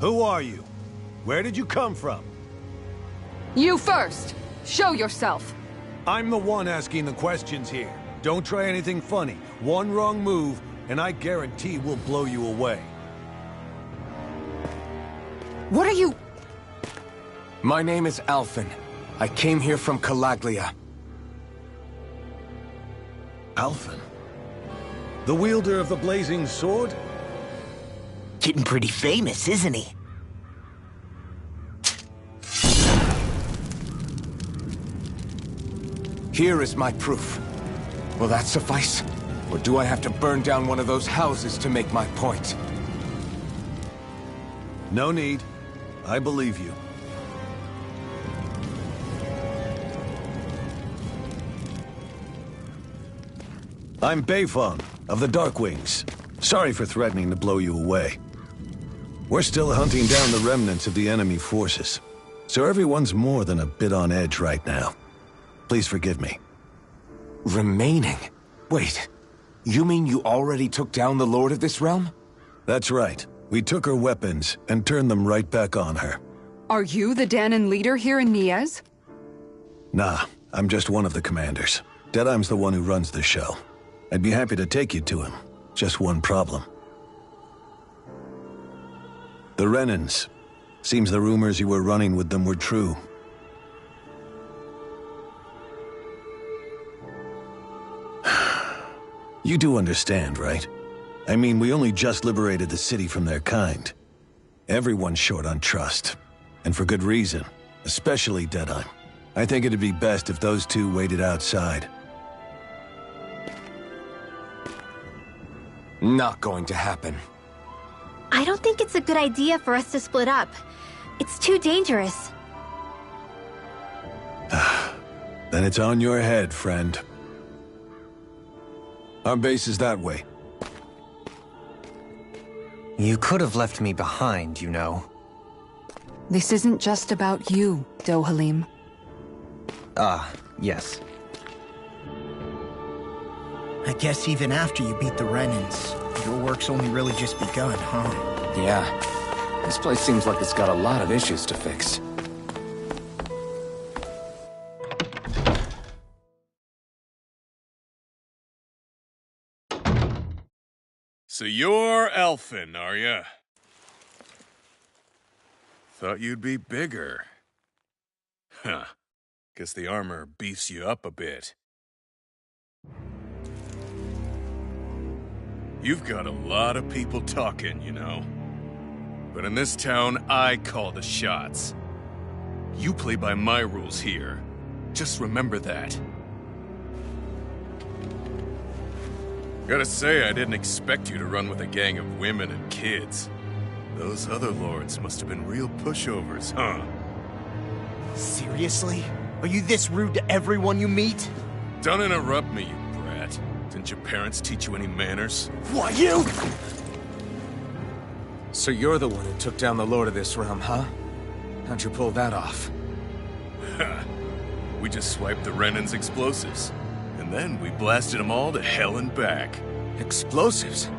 Who are you? Where did you come from? You first! Show yourself! I'm the one asking the questions here. Don't try anything funny. One wrong move, and I guarantee we'll blow you away. What are you... My name is Alphen. I came here from Calaglia. Alphen? The wielder of the blazing sword? Getting pretty famous, isn't he? Here is my proof. Will that suffice? Or do I have to burn down one of those houses to make my point? No need. I believe you. I'm Beifong, of the Darkwings. Sorry for threatening to blow you away. We're still hunting down the remnants of the enemy forces, so everyone's more than a bit on edge right now. Please forgive me. Remaining? Wait, you mean you already took down the Lord of this realm? That's right. We took her weapons and turned them right back on her. Are you the Dahnan leader here in Niez? Nah, I'm just one of the commanders. Deadeye's the one who runs the show. I'd be happy to take you to him. Just one problem. The Renans. Seems the rumors you were running with them were true. You do understand, right? I mean, we only just liberated the city from their kind. Everyone's short on trust. And for good reason. Especially Deadeye. I think it'd be best if those two waited outside. Not going to happen. I don't think it's a good idea for us to split up. It's too dangerous. Then it's on your head, friend. Our base is that way. You could have left me behind, you know. This isn't just about you, Dohalim. Yes. I guess even after you beat the Renans, your work's only really just begun, huh? Yeah. This place seems like it's got a lot of issues to fix. So you're Alphen, are ya? Thought you'd be bigger. Huh. Guess the armor beefs you up a bit. You've got a lot of people talking, you know. But in this town, I call the shots. You play by my rules here. Just remember that. Gotta say, I didn't expect you to run with a gang of women and kids. Those other lords must have been real pushovers, huh? Seriously? Are you this rude to everyone you meet? Don't interrupt me, you brat. Didn't your parents teach you any manners? What, you? So you're the one who took down the Lord of this realm, huh? How'd you pull that off? We just swiped the Renan's explosives. And then we blasted them all to hell and back. Explosives?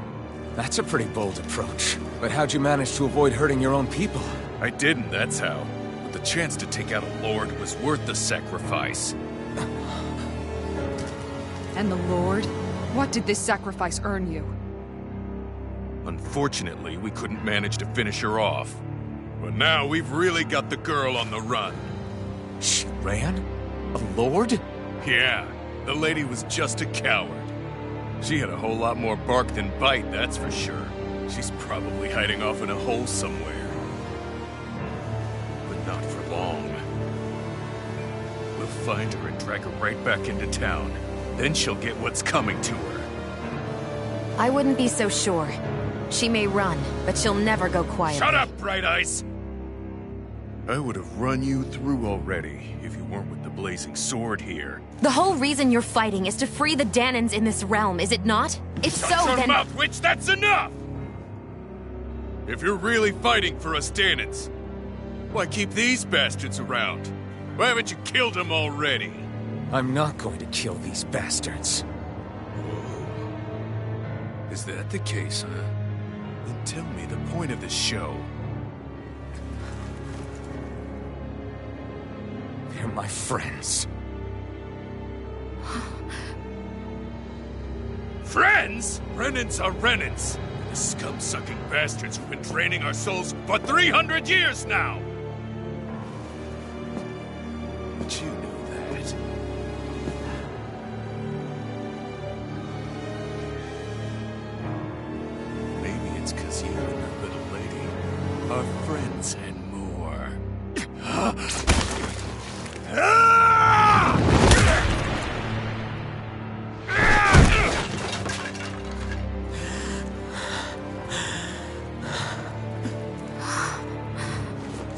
That's a pretty bold approach. But how'd you manage to avoid hurting your own people? I didn't, that's how. But the chance to take out a lord was worth the sacrifice. And the Lord? What did this sacrifice earn you? Unfortunately, we couldn't manage to finish her off. But now we've really got the girl on the run. She ran? A lord? Yeah, the lady was just a coward. She had a whole lot more bark than bite, that's for sure. She's probably hiding off in a hole somewhere. But not for long. We'll find her and drag her right back into town. Then she'll get what's coming to her. I wouldn't be so sure. She may run, but she'll never go quiet. Shut up, Bright Eyes! I would have run you through already if you weren't with the blazing sword here. The whole reason you're fighting is to free the Dahnans in this realm, is it not? If so, Shut your then... mouth, witch! That's enough! If you're really fighting for us Dahnans, why keep these bastards around? Why haven't you killed them already? I'm not going to kill these bastards. Whoa. Is that the case, huh? Then tell me the point of the show. my friends. Friends? Renans are Renans. The scum-sucking bastards who've been draining our souls for 300 years now! But you know that. Maybe it's 'cause you and that little lady are friends and more.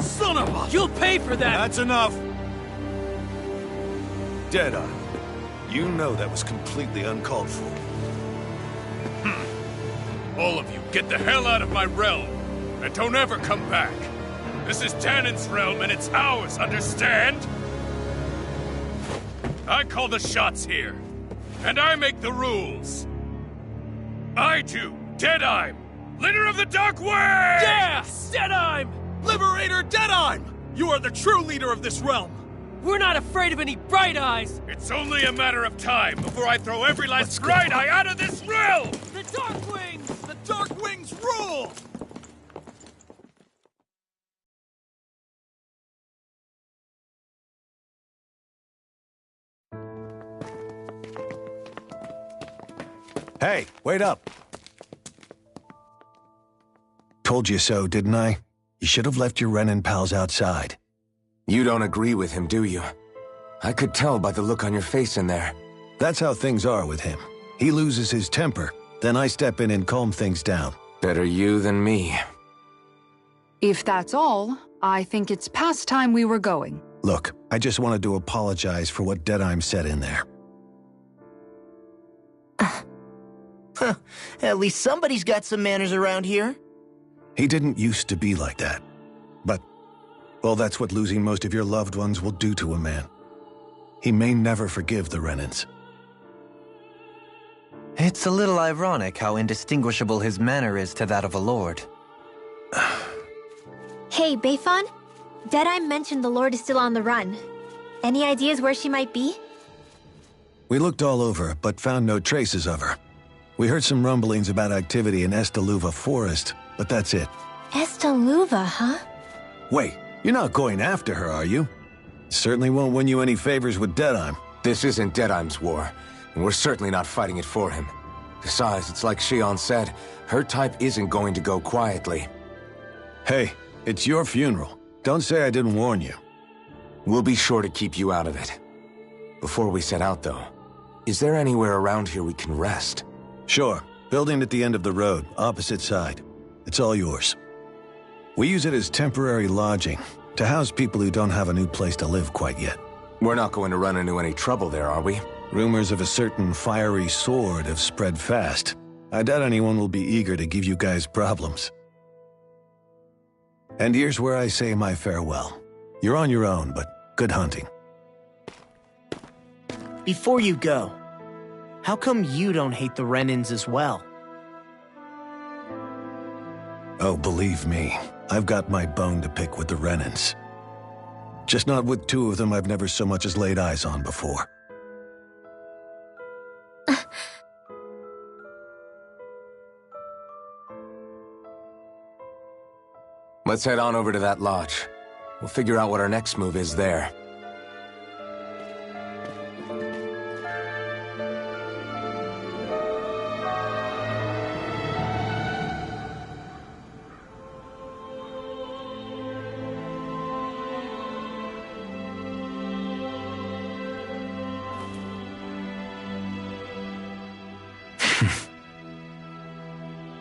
Son of a... You'll pay for that! That's enough! Deadeye, you know that was completely uncalled for. All of you, get the hell out of my realm! And don't ever come back! This is Tannin's realm and it's ours, understand? I call the shots here. And I make the rules. I do, Deadeye, leader of the Dark Wings! Yeah! Deadeye! Liberator Deadeye! You are the true leader of this realm! We're not afraid of any Bright Eyes! It's only a matter of time before I throw every last Bright Eye out of this realm! The Dark Wings! The Dark Wings rule! Hey, wait up! Told you so, didn't I? You should have left your Renan pals outside. You don't agree with him, do you? I could tell by the look on your face in there. That's how things are with him. He loses his temper, then I step in and calm things down. Better you than me. If that's all, I think it's past time we were going. Look, I just wanted to apologize for what Deadeye said in there. At least somebody's got some manners around here. He didn't used to be like that. But, well, that's what losing most of your loved ones will do to a man. He may never forgive the Renans. It's a little ironic how indistinguishable his manner is to that of a lord. Hey, Bayfon? Deadeye mentioned the Lord is still on the run. Any ideas where she might be? We looked all over, but found no traces of her. We heard some rumblings about activity in Estaluva Forest, but that's it. Estaluva, huh? Wait, you're not going after her, are you? Certainly won't win you any favors with Deadeye. This isn't Deadeye's war, and we're certainly not fighting it for him. Besides, it's like Shion said, her type isn't going to go quietly. Hey, it's your funeral. Don't say I didn't warn you. We'll be sure to keep you out of it. Before we set out, though, is there anywhere around here we can rest? Sure. Building at the end of the road, opposite side. It's all yours. We use it as temporary lodging, to house people who don't have a new place to live quite yet. We're not going to run into any trouble there, are we? Rumors of a certain fiery sword have spread fast. I doubt anyone will be eager to give you guys problems. And here's where I say my farewell. You're on your own, but good hunting. Before you go, how come you don't hate the Renans as well? Oh, believe me, I've got my bone to pick with the Renans. Just not with two of them I've never so much as laid eyes on before. Let's head on over to that lodge. We'll figure out what our next move is there.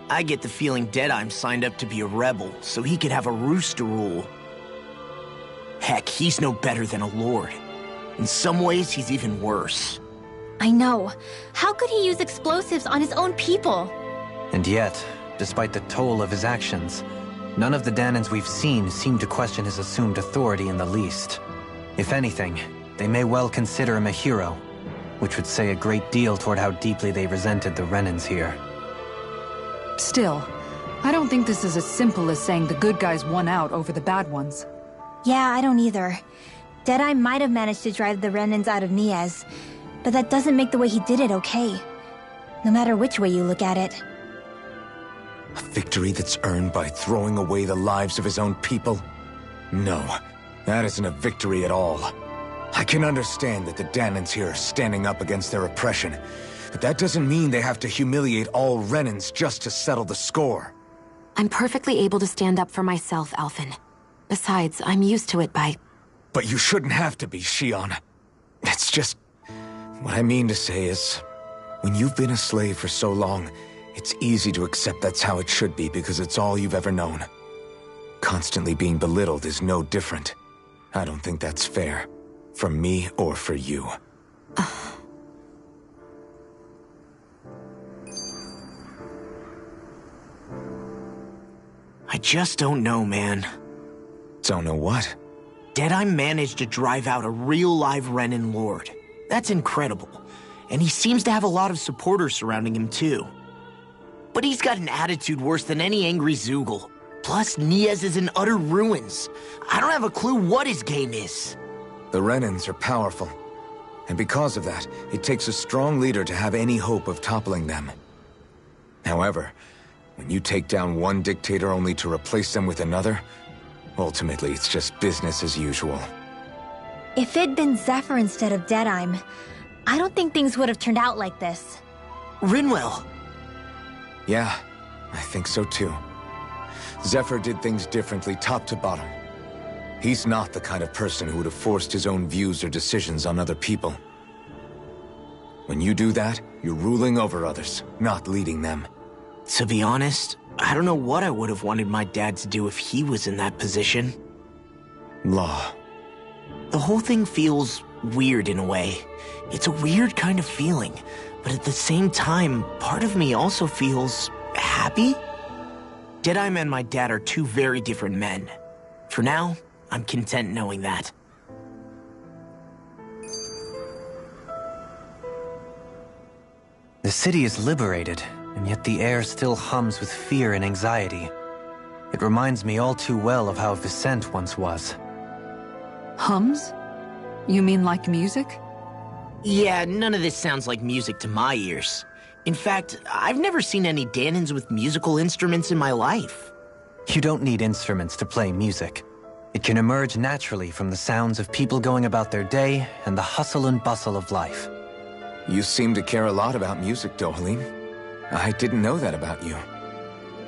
I get the feeling Deadeye signed up to be a rebel, so he could have a rooster rule. Heck, he's no better than a lord. In some ways, he's even worse. I know. How could he use explosives on his own people? And yet, despite the toll of his actions, none of the Dahnans we've seen seem to question his assumed authority in the least. If anything, they may well consider him a hero, which would say a great deal toward how deeply they resented the Renans here. Still, I don't think this is as simple as saying the good guys won out over the bad ones. Yeah, I don't either. Deadeye might have managed to drive the remnants out of Niez, but that doesn't make the way he did it okay. No matter which way you look at it. A victory that's earned by throwing away the lives of his own people? No, that isn't a victory at all. I can understand that the Dahnans here are standing up against their oppression, but that doesn't mean they have to humiliate all Renans just to settle the score. I'm perfectly able to stand up for myself, Alphen. Besides, I'm used to it by... But you shouldn't have to be, Shionne. It's just... What I mean to say is, when you've been a slave for so long, it's easy to accept that's how it should be because it's all you've ever known. Constantly being belittled is no different. I don't think that's fair. For me or for you. I just don't know, man. Don't know what? Deadeye managed to drive out a real live Renan Lord. That's incredible. And he seems to have a lot of supporters surrounding him too. But he's got an attitude worse than any angry Zeugle. Plus, Niez is in utter ruins. I don't have a clue what his game is. The Renans are powerful. And because of that, it takes a strong leader to have any hope of toppling them. However, when you take down one dictator only to replace them with another, ultimately it's just business as usual. If it'd been Zephyr instead of Deadeye, I don't think things would have turned out like this. Rinwell. Yeah, I think so too. Zephyr did things differently top to bottom. He's not the kind of person who would have forced his own views or decisions on other people. When you do that, you're ruling over others, not leading them. To be honest, I don't know what I would have wanted my dad to do if he was in that position. Law. The whole thing feels weird in a way. It's a weird kind of feeling, but at the same time, part of me also feels happy. Deadeye and my dad are two very different men. For now, I'm content knowing that. The city is liberated, and yet the air still hums with fear and anxiety. It reminds me all too well of how Viscent once was. Hums? You mean like music? Yeah, none of this sounds like music to my ears. In fact, I've never seen any Dahnans with musical instruments in my life. You don't need instruments to play music. It can emerge naturally from the sounds of people going about their day and the hustle and bustle of life. You seem to care a lot about music, Dohalim. I didn't know that about you.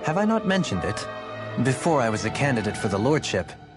Have I not mentioned it? Before I was a candidate for the lordship,